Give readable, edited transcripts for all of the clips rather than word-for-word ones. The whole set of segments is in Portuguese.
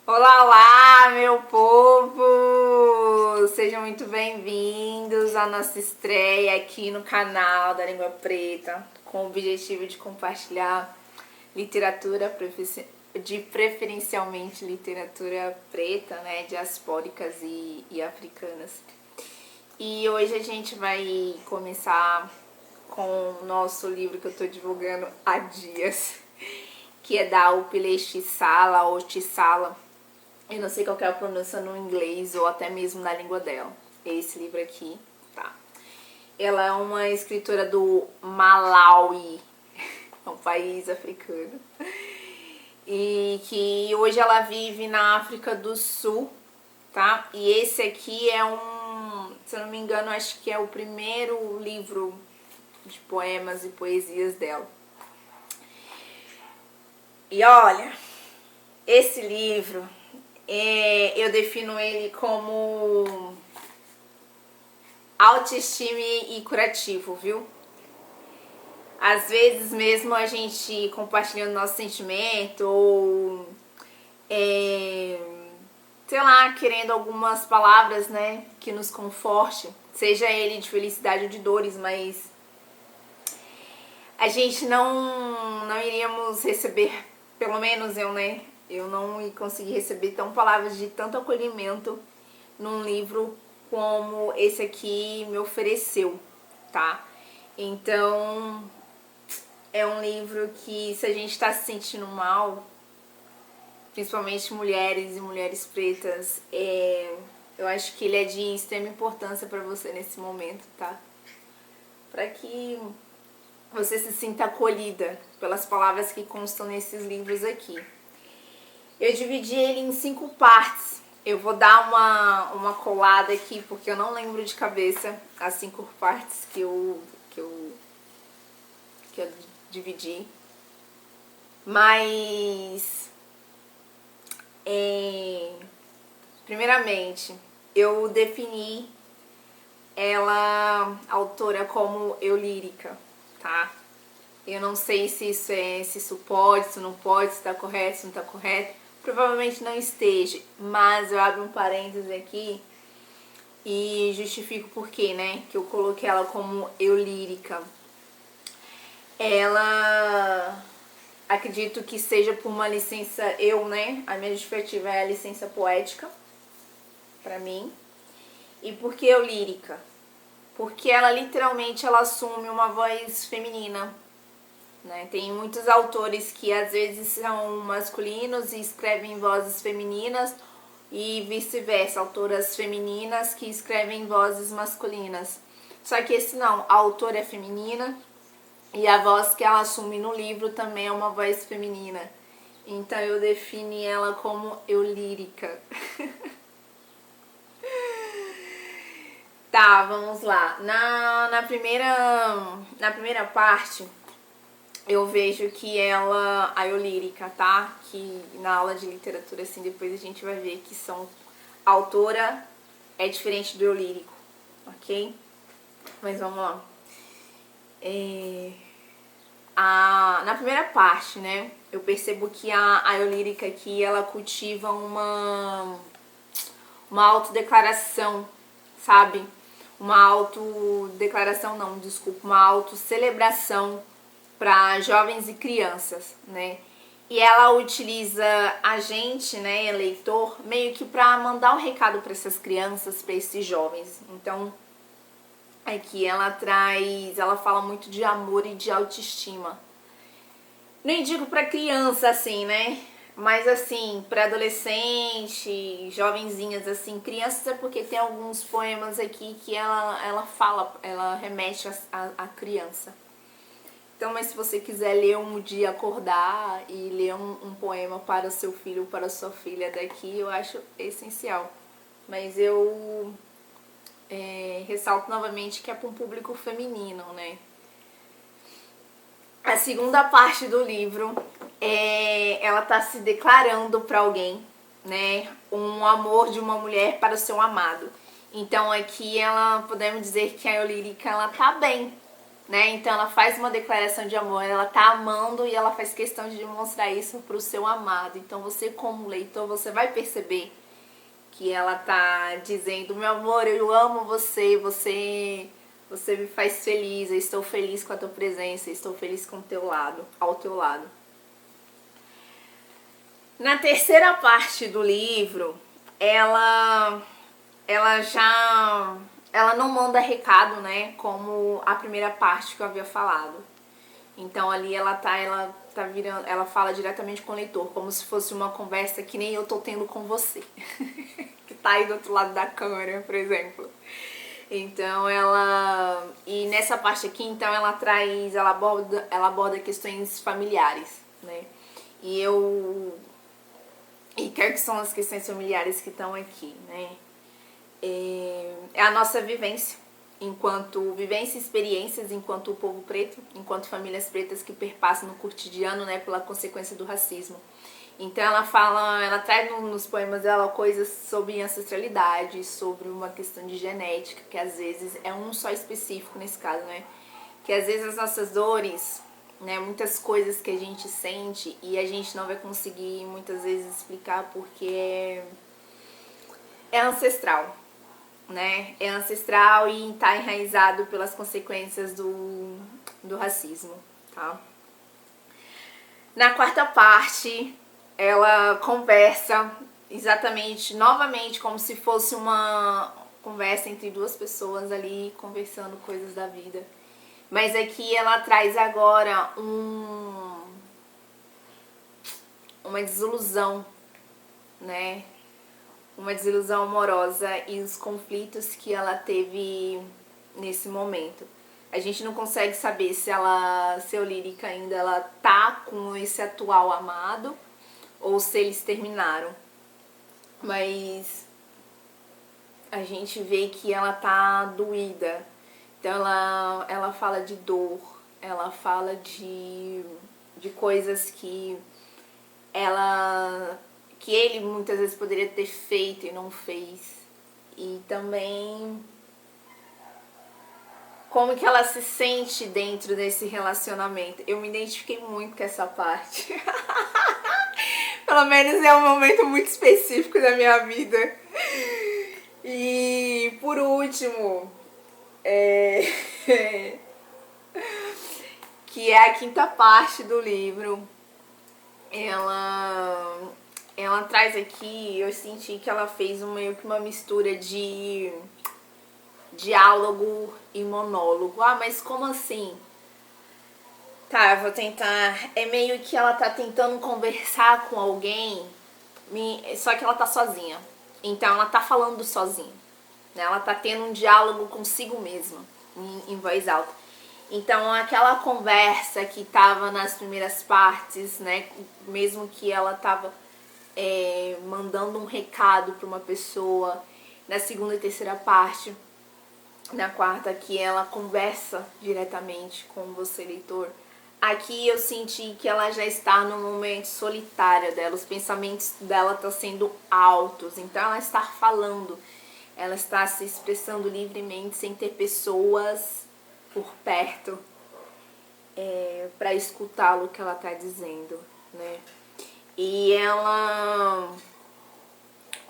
Olá, olá, meu povo! Sejam muito bem-vindos à nossa estreia aqui no canal da Língua Preta, com o objetivo de compartilhar literatura, preferencialmente literatura preta, né, diaspóricas e africanas. E hoje a gente vai começar com o nosso livro que eu estou divulgando há dias, que é da Upile Tshala ou Tshala. Eu não sei qual é a pronúncia no inglês ou até mesmo na língua dela. Esse livro aqui, tá? Ela é uma escritora do Malawi, um país africano. E que hoje ela vive na África do Sul, tá? E esse aqui é se eu não me engano, acho que é o primeiro livro de poemas e poesias dela. E olha, esse livro, eu defino ele como autoestima e curativo, viu? Às vezes mesmo a gente compartilhando nosso sentimento ou sei lá, querendo algumas palavras, né, que nos conforte, seja ele de felicidade ou de dores, mas a gente não iríamos receber, pelo menos eu, né, eu não consegui receber tão palavras de tanto acolhimento num livro como esse aqui me ofereceu, tá? Então, é um livro que, se a gente tá se sentindo mal, principalmente mulheres e mulheres pretas, eu acho que ele é de extrema importância para você nesse momento, tá? Para que você se sinta acolhida pelas palavras que constam nesses livros aqui. Eu dividi ele em 5 partes. Eu vou dar uma colada aqui, porque eu não lembro de cabeça as 5 partes que eu dividi. Mas, primeiramente, eu defini ela, a autora, como eulírica, tá? Eu não sei se isso pode, se não pode, se tá correto, se não tá correto. Provavelmente não esteja, mas eu abro um parênteses aqui e justifico por quê, né? Que eu coloquei ela como eulírica. Ela, acredito que seja por uma licença, né? A minha justificativa é a licença poética, pra mim. E por que eulírica? Porque ela literalmente ela assume uma voz feminina. Né? Tem muitos autores que às vezes são masculinos e escrevem vozes femininas e vice-versa, autoras femininas que escrevem vozes masculinas. Só que esse não, a autora é feminina e a voz que ela assume no livro também é uma voz feminina. Então eu defini ela como eulírica. Tá, vamos lá. Na primeira parte, eu vejo que ela, a eulírica, tá? Que na aula de literatura, assim, depois a gente vai ver que a autora é diferente do eulírico, ok? Mas vamos lá. Na primeira parte, né, eu percebo que a eulírica aqui, ela cultiva uma autodeclaração, sabe? Uma autodeclaração não, desculpa, uma autocelebração para jovens e crianças, né? E ela utiliza a gente, né, leitor, meio que para mandar um recado para essas crianças, para esses jovens. Então, aqui ela fala muito de amor e de autoestima. Nem digo para criança assim, né? Mas assim, para adolescente, jovenzinhas assim, crianças é porque tem alguns poemas aqui que ela remete a criança. Então, mas se você quiser ler um dia, acordar e ler um poema para o seu filho ou para a sua filha daqui, eu acho essencial. Mas eu ressalto novamente que é para um público feminino, né? A segunda parte do livro, ela tá se declarando para alguém, né? Um amor de uma mulher para o seu amado. Então aqui podemos dizer que a eulírica, ela tá bem, né? Então ela faz uma declaração de amor, ela tá amando e ela faz questão de demonstrar isso pro seu amado. Então você, como leitor, você vai perceber que ela tá dizendo: meu amor, eu amo você, você me faz feliz, eu estou feliz com a tua presença, eu estou feliz com o teu lado, ao teu lado. Na terceira parte do livro, ela não manda recado, né, como a primeira parte que eu havia falado. Então ali ela tá virando, ela fala diretamente com o leitor, como se fosse uma conversa que nem eu tô tendo com você, que tá aí do outro lado da câmera, por exemplo. Então e nessa parte aqui, então ela aborda questões familiares, né? E quer que são as questões familiares que estão aqui, né? É a nossa vivência e experiências enquanto povo preto, enquanto famílias pretas que perpassam no cotidiano, né, pela consequência do racismo. Então ela traz nos poemas dela coisas sobre ancestralidade, sobre uma questão de genética, que às vezes é um só específico nesse caso, né? Que às vezes as nossas dores, né, muitas coisas que a gente sente e a gente não vai conseguir muitas vezes explicar porque é ancestral, né? É ancestral e está enraizado pelas consequências do racismo, tá? Na quarta parte, ela conversa exatamente, novamente, como se fosse uma conversa entre duas pessoas ali, conversando coisas da vida. Mas aqui ela traz agora uma desilusão, né? Uma desilusão amorosa e os conflitos que ela teve nesse momento. A gente não consegue saber se seu lírica ainda ela tá com esse atual amado ou se eles terminaram. Mas a gente vê que ela tá doída. Então ela fala de dor, ela fala de coisas que ele muitas vezes poderia ter feito e não fez. E também como que ela se sente dentro desse relacionamento. Eu me identifiquei muito com essa parte. Pelo menos é um momento muito específico da minha vida. E por último, que é a quinta parte do livro, ela traz aqui, eu senti que ela fez meio que uma mistura de diálogo e monólogo. Ah, mas como assim? Tá, eu vou tentar. É meio que ela tá tentando conversar com alguém, só que ela tá sozinha. Então ela tá falando sozinha, né? Ela tá tendo um diálogo consigo mesma, em voz alta. Então aquela conversa que tava nas primeiras partes, né? Mesmo que ela tava mandando um recado pra uma pessoa, na segunda e terceira parte, na quarta, que ela conversa diretamente com você, leitor. Aqui eu senti que ela já está no momento solitário dela, os pensamentos dela estão sendo altos, então ela está falando, ela está se expressando livremente sem ter pessoas por perto para escutá-lo que ela está dizendo, né? E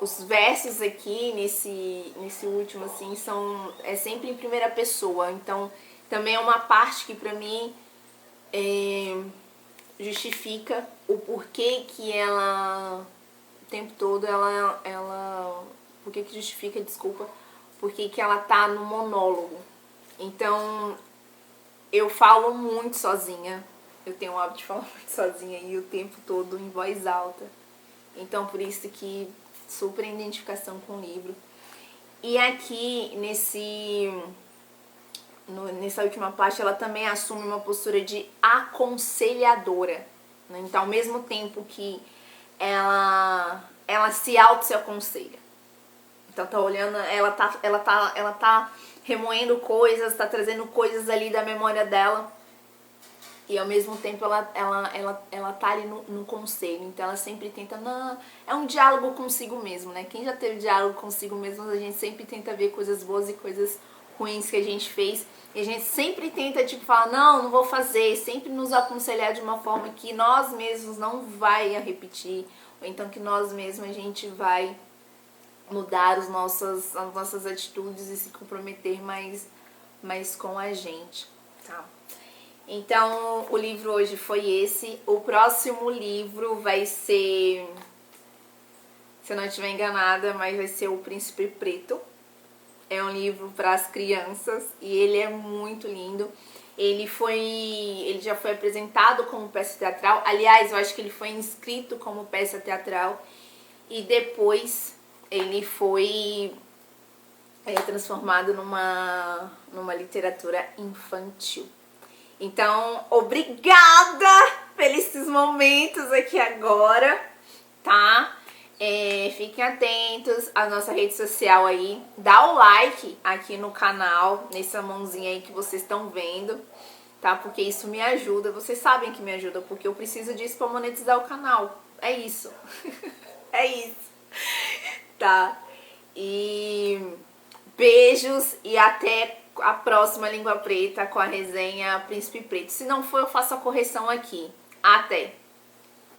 os versos aqui nesse último assim é sempre em primeira pessoa, então também é uma parte que para mim justifica o porquê que ela o tempo todo porque que ela tá no monólogo. Então eu falo muito sozinha, eu tenho o hábito de falar muito sozinha e o tempo todo em voz alta, então por isso que super identificação com o livro. E aqui nessa última parte ela também assume uma postura de aconselhadora, né? Então ao mesmo tempo que ela se aconselha, então tá olhando, ela tá remoendo coisas, tá trazendo coisas ali da memória dela e ao mesmo tempo ela tá ali no conselho. Então ela sempre tenta, não, é um diálogo consigo mesmo, né? Quem já teve diálogo consigo mesmo, a gente sempre tenta ver coisas boas e coisas ruins que a gente fez. E a gente sempre tenta, tipo, falar, não vou fazer. Sempre nos aconselhar de uma forma que nós mesmos não vai a repetir. Ou então que nós mesmos a gente vai mudar as nossas atitudes e se comprometer mais com a gente, tá? Então, o livro hoje foi esse. O próximo livro vai ser, se eu não estiver enganada, mas vai ser O Príncipe Preto. É um livro para as crianças e ele é muito lindo. Ele já foi apresentado como peça teatral. Aliás, eu acho que ele foi inscrito como peça teatral e depois ele foi transformado numa literatura infantil. Então, obrigada pelos momentos aqui agora, tá? Fiquem atentos à nossa rede social aí. Dá o like aqui no canal, nessa mãozinha aí que vocês estão vendo, tá? Porque isso me ajuda. Vocês sabem que me ajuda, porque eu preciso disso pra monetizar o canal. É isso. É isso. Tá? E beijos e até a próxima Língua Preta com a resenha Príncipe Preto. Se não for, eu faço a correção aqui. Até!